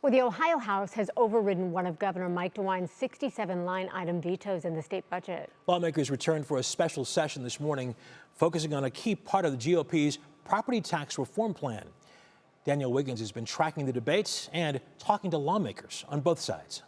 Well, the Ohio House has overridden one of Governor Mike DeWine's 67 line-item vetoes in the state budget. Lawmakers returned for a special session this morning, focusing on a key part of the GOP's property tax reform plan. Daniel Wiggins has been tracking the debates and talking to lawmakers on both sides.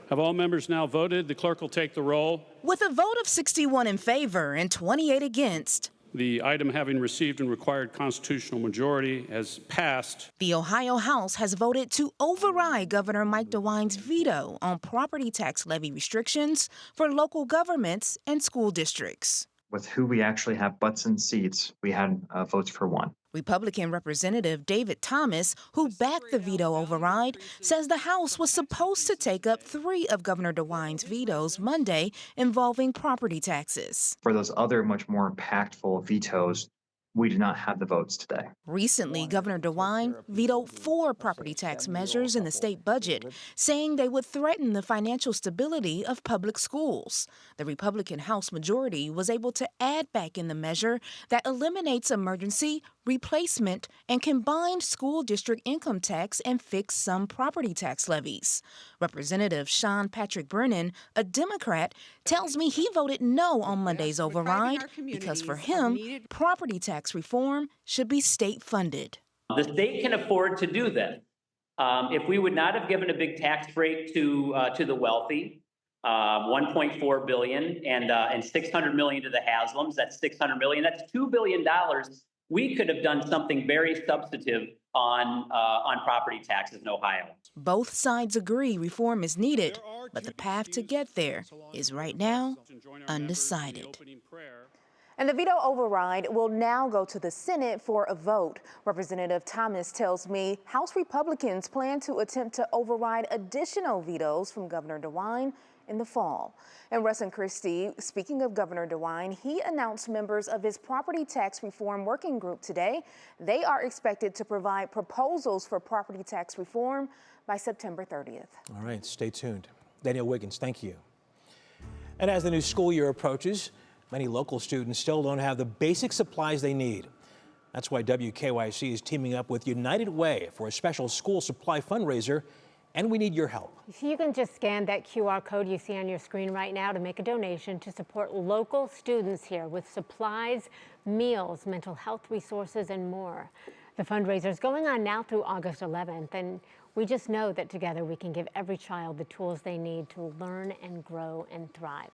Have all members now voted? The clerk will take the roll. With a vote of 61 in favor and 28 against, The item, having received and required constitutional majority, has passed. the Ohio House has voted to override Governor Mike DeWine's veto on property tax levy restrictions for local governments and school districts. With who we actually have butts in seats, we had votes for one. Republican Representative David Thomas, who backed the veto override, says the House was supposed to take up 3 of Governor DeWine's vetoes Monday involving property taxes. For those other much more impactful vetoes, we did not have the votes today. Recently, Governor DeWine vetoed 4 property tax measures in the state budget, saying they would threaten the financial stability of public schools. The Republican House majority was able to add back in the measure that eliminates emergency, replacement, and combined school district income tax and fixed sum property tax levies. Representative Sean Patrick Brennan, a Democrat, tells me he voted no on Monday's override because for him, property tax reform should be state funded. The state can afford to do that. If we would not have given a big tax break to the wealthy, 1.4 billion and 600 million to the Haslams, that's 600 million, that's $2 billion. We could have done something very substantive on property taxes in Ohio. Both sides agree reform is needed, but the path to get there is right now undecided. And the veto override will now go to the Senate for a vote. Representative Thomas tells me House Republicans plan to attempt to override additional vetoes from Governor DeWine in the fall. And Russ and Christie, speaking of Governor DeWine, he announced members of his property tax reform working group today. They are expected to provide proposals for property tax reform by September 30th. All right, stay tuned. Daniel Wiggins, thank you. And as the new school year approaches, many local students still don't have the basic supplies they need. That's why WKYC is teaming up with United Way for a special school supply fundraiser, and we need your help. You can just scan that QR code you see on your screen right now to make a donation to support local students here with supplies, meals, mental health resources, and more. The fundraiser is going on now through August 11th, and we just know that together we can give every child the tools they need to learn and grow and thrive.